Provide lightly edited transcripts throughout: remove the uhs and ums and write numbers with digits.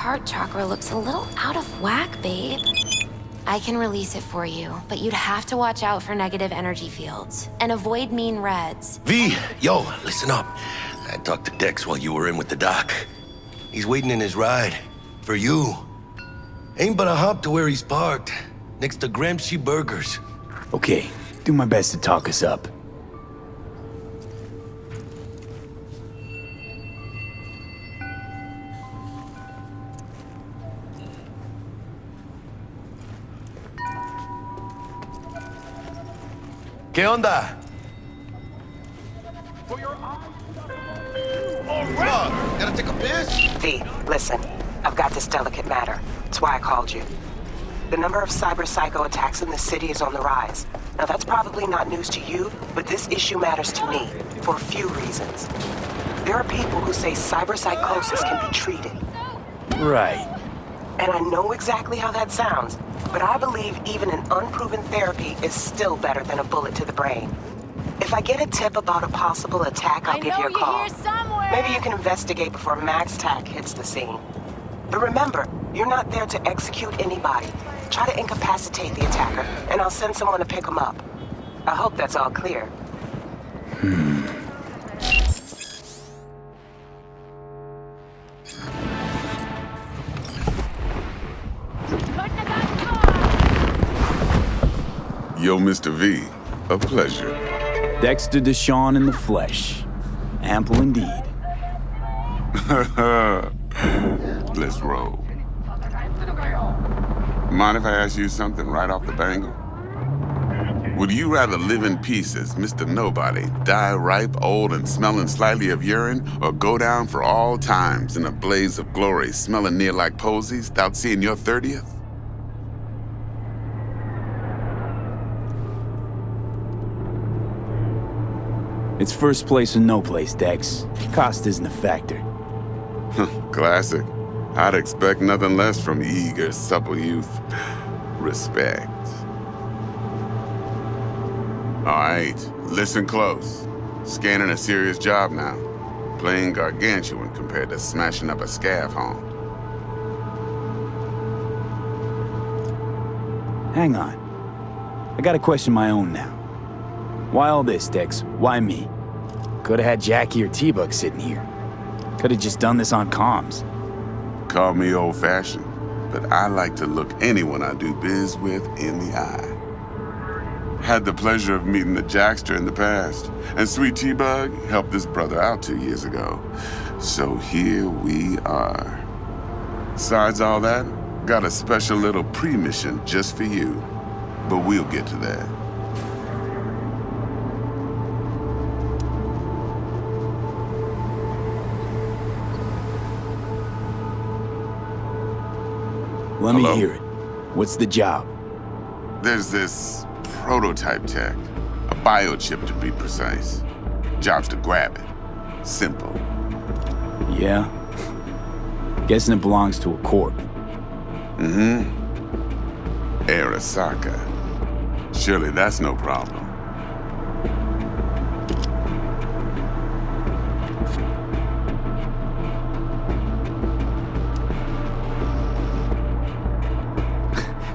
heart chakra looks a little out of whack, babe. I can release it for you, but you'd have to watch out for negative energy fields and avoid mean reds. V, yo, listen up. I talked to Dex while you were in with the doc. He's waiting in his ride. For you. Ain't but a hop to where he's parked. Next to Gramsci Burgers. Okay, do my best to talk us up. ¿Qué onda? Gotta take a piss? V, listen. I've got this delicate matter. That's why I called you. The number of cyber psycho attacks in the city is on the rise. Now that's probably not news to you, but this issue matters to me for a few reasons. There are people who say cyber psychosis can be treated. Right. And I know exactly how that sounds, but I believe even an unproven therapy is still better than a bullet to the brain. If I get a tip about a possible attack, I'll give you a call. Maybe you can investigate before Max Tack hits the scene. But remember, you're not there to execute anybody. Try to incapacitate the attacker, and I'll send someone to pick him up. I hope that's all clear. Yo, Mr. V, a pleasure. Dexter DeShawn in the flesh. Ample indeed. Let's roll. Mind if I ask you something right off the bangle? Would you rather live in peace as Mr. Nobody, die ripe, old, and smelling slightly of urine, or go down for all times in a blaze of glory, smelling near like posies, without seeing your 30th? It's first place or no place, Dex. Cost isn't a factor. Classic. I'd expect nothing less from eager, supple youth. Respect. All right, listen close. Scanning a serious job now. Playing gargantuan compared to smashing up a scav haunt. Hang on. I gotta question my own now. Why all this, Dex? Why me? Could've had Jackie or T-Bug sitting here. Could've just done this on comms. Call me old-fashioned, but I like to look anyone I do biz with in the eye. Had the pleasure of meeting the Jackster in the past, and Sweet T-Bug helped this brother out 2 years ago. So here we are. Besides all that, got a special little pre-mission just for you, but we'll get to that. Let me hear it. What's the job? There's this prototype tech, a biochip to be precise. Job's to grab it. Simple. Yeah? Guessing it belongs to a corp. Mm-hmm. Arasaka. Surely that's no problem.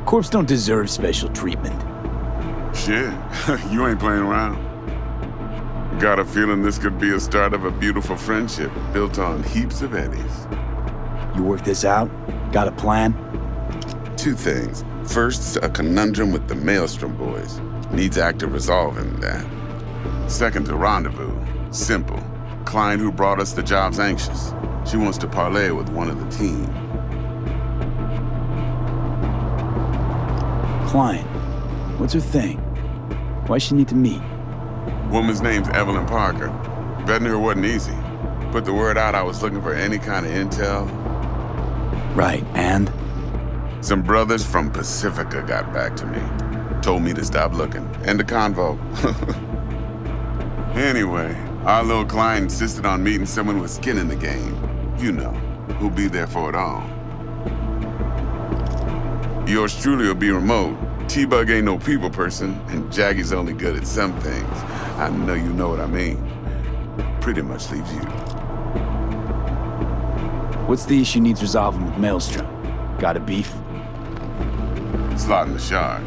Corps don't deserve special treatment. Shit, you ain't playing around. Got a feeling this could be a start of a beautiful friendship built on heaps of eddies. You work this out? Got a plan? 2 things. First, a conundrum with the Maelstrom boys. Needs active resolving that. Second, a rendezvous. Simple. Client who brought us the job's anxious. She wants to parlay with one of the team. Client. What's her thing? Why she need to meet? Woman's name's Evelyn Parker. Vetting her wasn't easy. Put the word out I was looking for any kind of intel. Right, and? Some brothers from Pacifica got back to me. Told me to stop looking. End of convo. Anyway, our little client insisted on meeting someone with skin in the game. You know, who'll be there for it all. Yours truly will be remote. T-Bug ain't no people person, and Jaggy's only good at some things. I know you know what I mean. Pretty much leaves you. What's the issue needs resolving with Maelstrom? Got a beef? Slotting the shard.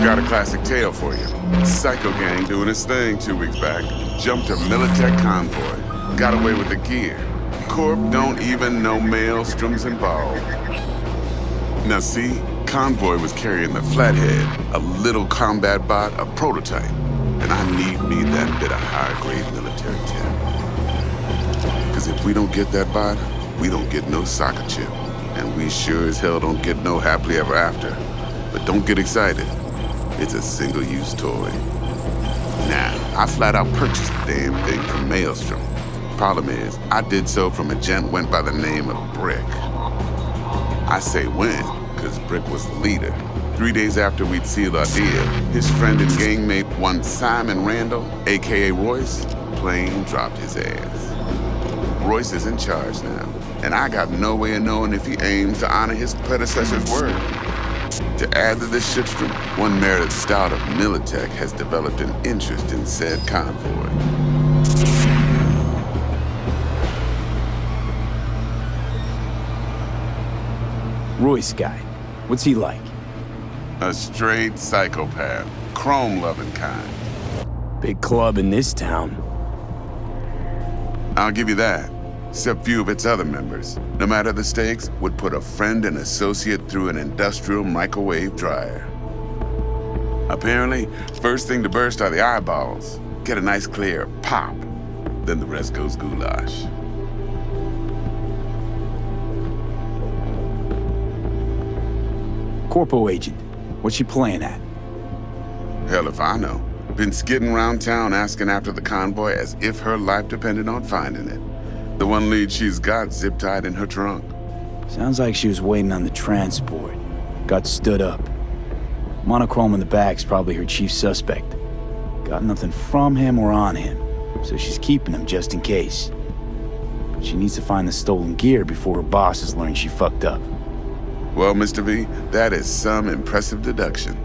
Got a classic tale for you. Psycho gang doing his thing 2 weeks back. Jumped a Militech convoy. Got away with the gear. Corp don't even know Maelstrom's involved. Now see, convoy was carrying the Flathead, a little combat bot, a prototype. And I need me that bit of high-grade military tech. Because if we don't get that bot, we don't get no soccer chip. And we sure as hell don't get no happily ever after. But don't get excited. It's a single-use toy. Now, I flat out purchased the damn thing from Maelstrom. Problem is, I did so from a gent went by the name of Brick. I say when, because Brick was the leader. 3 days after we'd sealed our deal, his friend and gangmate, one Simon Randall, aka Royce, plain dropped his ass. Royce is in charge now, and I got no way of knowing if he aims to honor his predecessor's word. To add to this shitstorm, one Meredith Stout of Militech has developed an interest in said convoy. Royce guy. What's he like? A straight psychopath. Chrome-loving kind. Big club in this town. I'll give you that. Except few of its other members, no matter the stakes, would put a friend and associate through an industrial microwave dryer. Apparently, first thing to burst are the eyeballs. Get a nice clear pop. Then the rest goes goulash. Corpo agent. What's she playing at? Hell if I know. Been skidding around town asking after the convoy as if her life depended on finding it. The one lead she's got zip-tied in her trunk. Sounds like she was waiting on the transport. Got stood up. Monochrome in the back's probably her chief suspect. Got nothing from him or on him, so she's keeping him just in case. But she needs to find the stolen gear before her bosses learn she fucked up. Well, Mr. V, that is some impressive deduction.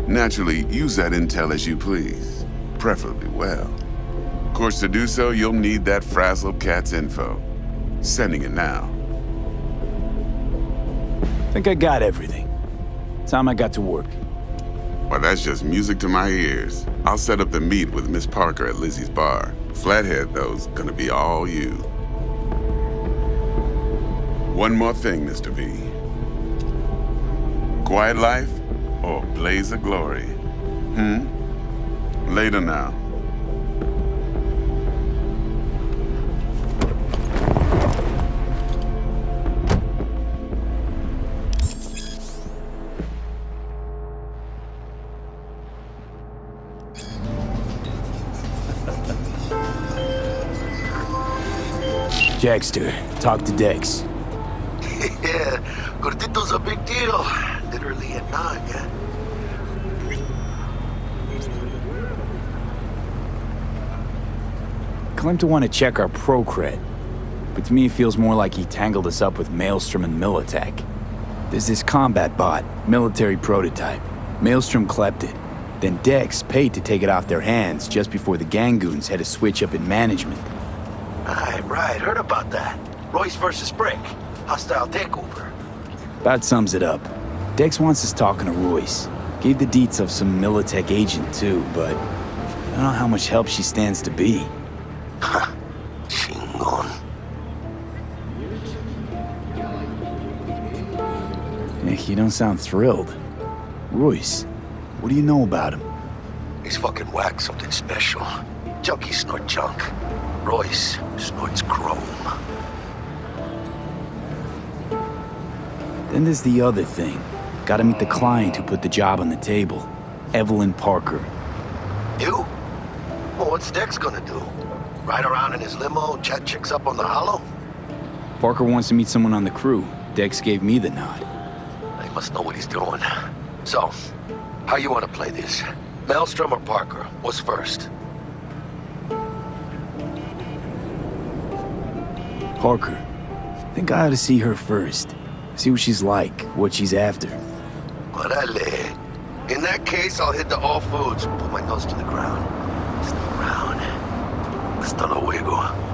Naturally, use that intel as you please. Preferably well. Of course, to do so, you'll need that frazzled cat's info. Sending it now. Think I got everything. Time I got to work. Well, that's just music to my ears. I'll set up the meet with Miss Parker at Lizzie's bar. Flathead, though's gonna be all you. One more thing, Mr. V. Quiet life or blaze of glory? Later now. Dexter, talk to Dex. Yeah, Gordito's a big deal. Literally at 9, yeah? Claimed to want to check our pro cred, but to me it feels more like he tangled us up with Maelstrom and Militech. There's this combat bot, military prototype. Maelstrom clept it. Then Dex paid to take it off their hands just before the Gangoons had a switch up in management. Right, heard about that. Royce versus Brick. Hostile takeover. About sums it up. Dex wants us talking to Royce. Gave the deets of some Militech agent too, but I don't know how much help she stands to be. Ha, chingon. You don't sound thrilled. Royce, what do you know about him? He's fucking whack, something special. Junkies snort junk. Royce snorts chrome. Then there's the other thing. Gotta meet the client who put the job on the table. Evelyn Parker. You? Well, what's Dex gonna do? Ride around in his limo, chat chicks up on the hollow? Parker wants to meet someone on the crew. Dex gave me the nod. He must know what he's doing. So, how you want to play this? Maelstrom or Parker? What's first? Parker. Think I ought to see her first. See what she's like, what she's after. Orale. In that case, I'll head to All Foods, put my nose to the ground. Sniff around. Hasta luego.